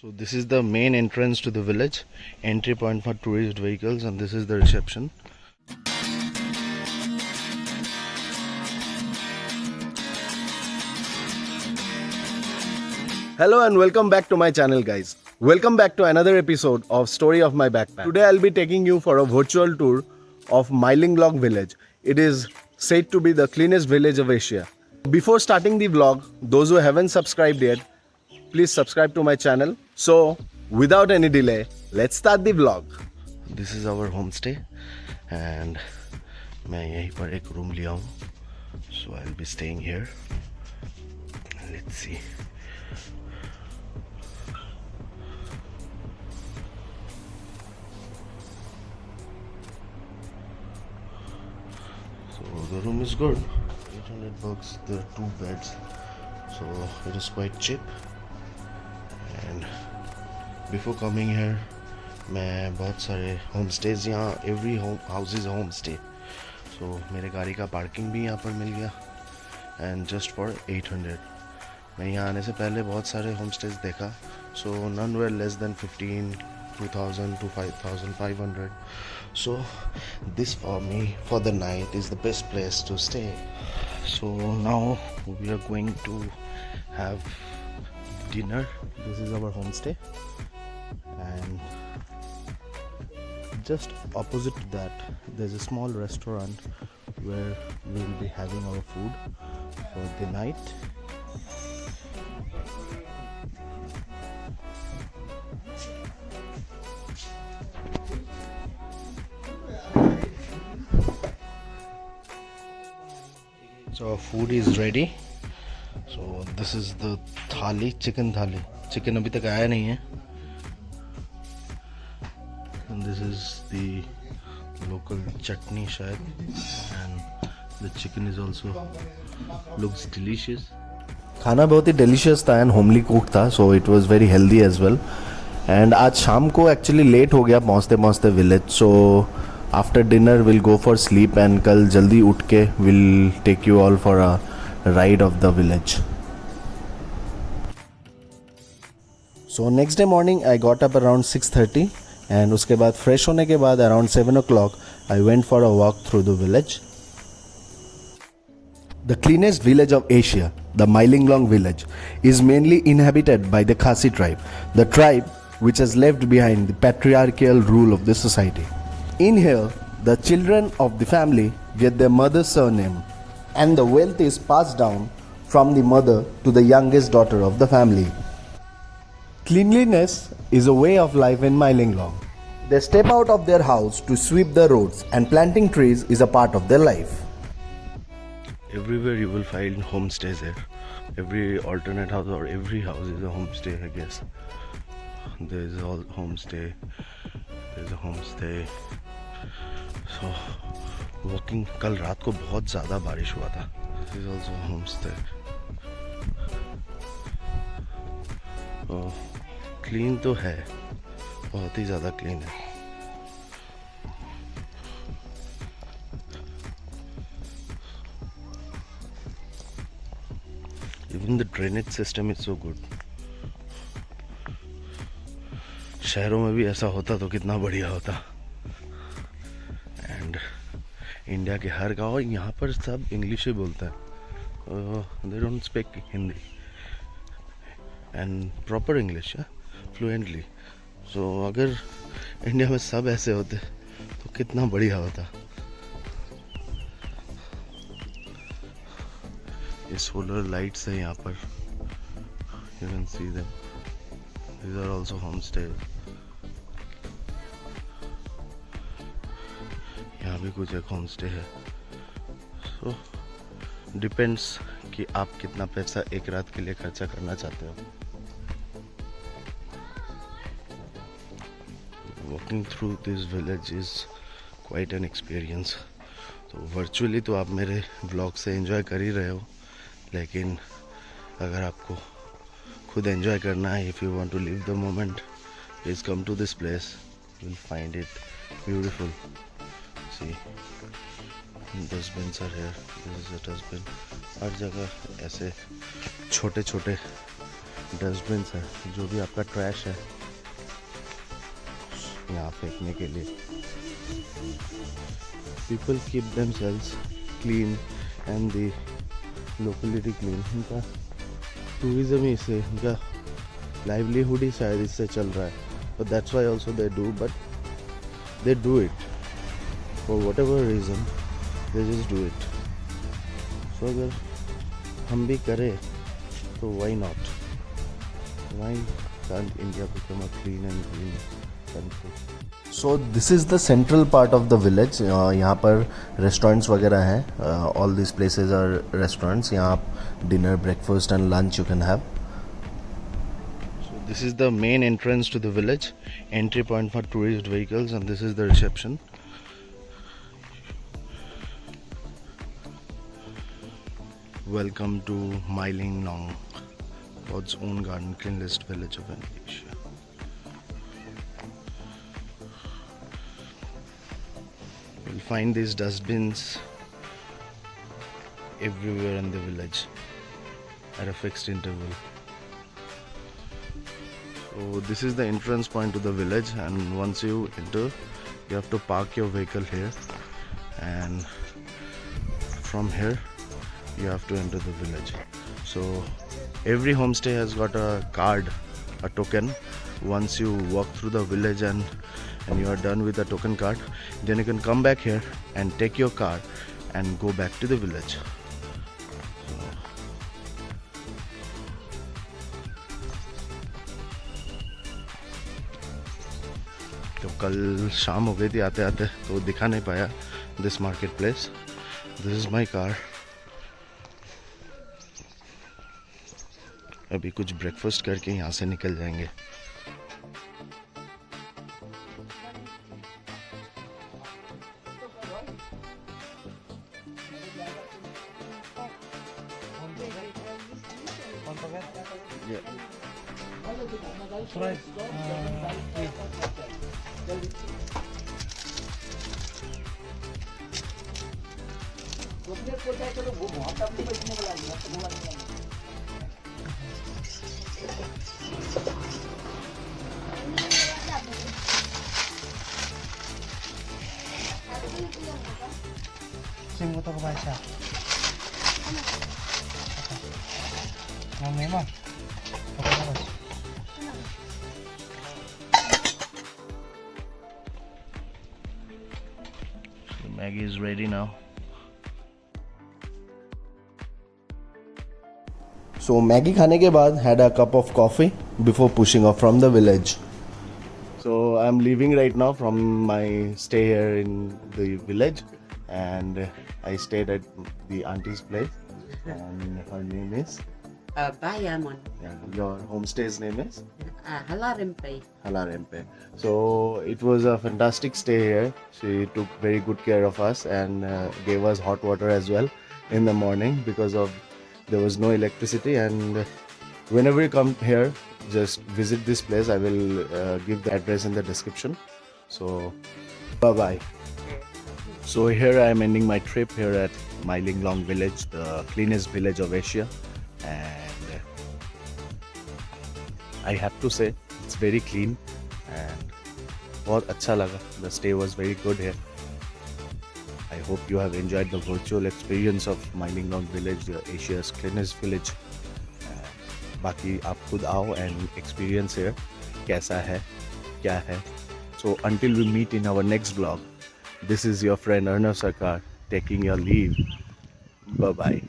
So this is the main entrance to the village, entry point for tourist vehicles, and this is the reception. Hello and welcome back to my channel, guys. Welcome back to another episode of Story of My Backpack. Today I'll be taking you for a virtual tour of Mylingong village. It is said to be the cleanest village of Asia. Before starting the vlog, those who haven't subscribed yet, please subscribe to my channel. So without any delay, let's start the vlog. This is our homestay and मैं यहीं पर एक room लिया हूँ. So I'll be staying here. Let's see. So the room is good. 800 bucks. There are 2 beds, so it is quite cheap. And before coming here, मैं बहुत सारे home stays यहाँ every home house is home stay. So मेरे गाड़ी का parking भी यहाँ पर मिल गया एंड जस्ट फॉर 800. मैं यहाँ आने से पहले बहुत सारे होम स्टेज देखा. So none where less than 15, 2000 to 5500. So this for me for the night is the best place to stay. So now we are going to have dinner. This is our homestay and just opposite to that there's a small restaurant where we will be having our food for the night. So our food is ready. So this is the thali, chicken thali. Chicken अभी तक आया नहीं है. And this is the local chutney शायद. And the chicken is also looks delicious. खाना बहुत ही delicious था and homely cooked था, so it was very healthy as well. And आज शाम को actually late हो गया पहुँचते पहुँचते village. So after dinner we'll go for sleep and कल जल्दी उठ के we'll take you all for a ride of the village. So next day morning I got up around 6:30 and उसके बाद fresh होने के बाद around 7 o'clock I went for a walk through the village. The cleanest village of Asia, the Mylingong village, is mainly inhabited by the Khasi tribe, the tribe which has left behind the patriarchal rule of the society. In here, the children of the family get their mother's surname and the wealth is passed down from the mother to the youngest daughter of the family. Cleanliness is a way of life in Mylingong. They step out of their house to sweep the roads and planting trees is a part of their life. Everywhere you will find homestays here. Every alternate house or every house is a homestay, I guess. There is a homestay. There is a homestay. So walking, कल रात को बहुत ज़्यादा बारिश हुआ था. This is also a homestay. Clean तो है, बहुत ही ज़्यादा क्लीन है. Even the drainage system is so good. शहरों में भी ऐसा होता तो कितना बढ़िया होता. एंड इंडिया के हर गांव, यहाँ पर सब इंग्लिश ही बोलता है. They don't speak Hindi and proper English fluently. So अगर इंडिया में सब ऐसे होते तो कितना बढ़िया होता. ये सोलर लाइट्स है यहाँ पर, you can see them. These are also homestays. यहाँ भी कुछ एक होमस्टे है. So depends कि आप कितना पैसा एक रात के लिए खर्चा करना चाहते हो. Walking through this village is quite an experience. तो virtually तो आप मेरे vlog से enjoy कर ही रहे हो, लेकिन अगर आपको खुद एंजॉय करना है, if you want to live the moment, please come to this place. You will find it beautiful. See, dustbins are here. This is a dustbin. हर जगह ऐसे छोटे छोटे डस्टबिन है, जो भी आपका ट्रैश है यहाँ फेंकने के लिए. People keep themselves clean and the locality clean. इनका टूरिज्म ही इससे, इनका लाइवलीहुड ही शायद इससे चल रहा है. But that's why also they do, but they do it for whatever reason, they just do it. So अगर हम भी करें तो why not? Why can't India become a clean and green country? So this is the central part of the village. यहाँ पर restaurants वगैरह हैं. All these places are restaurants. यहाँ आप dinner, breakfast and lunch you can have. So this is the main entrance to the village, entry point for tourist vehicles, and this is the reception. Welcome to Myling Long, God's own garden, cleanest village of Asia. You'll find these dustbins everywhere in the village at a fixed interval. So this is the entrance point to the village, and once you enter, you have to park your vehicle here, and from here you have to enter the village. So every homestay has got a card, a token. Once you walk through the village and you are done with the token card, then you can come back here and take your car and go back to the village. तो कल शाम हो गई थी आते आते, तो दिखा नहीं पाया this market place. This is my car. अभी कुछ ब्रेकफास्ट करके यहाँ से निकल जाएंगे. Sing ko ba siya? Mamay mo. So Maggie is ready now. So Maggie खाने के बाद had a cup of coffee before pushing off from the village. So I'm leaving right now from my stay here in the village, and I stayed at the auntie's place, and her name is Bayamon. your homestay's name is Halarempe. Halarempe. So it was a fantastic stay here. She took very good care of us and gave us hot water as well in the morning, because of there was no electricity. And whenever you come here, just visit this place. I will give the address in the description. So bye bye. So here I am ending my trip here at Myling Long village, the cleanest village of Asia, and I have to say it's very clean and बहुत अच्छा लगा. The stay was very good here. I hope you have enjoyed the virtual experience of Myling Long village, the Asia's cleanest village. बाकी आप खुद आओ and experience here कैसा है, क्या है. So until we meet in our next vlog, this is your friend Arnav Sarkar taking your leave. Bye bye.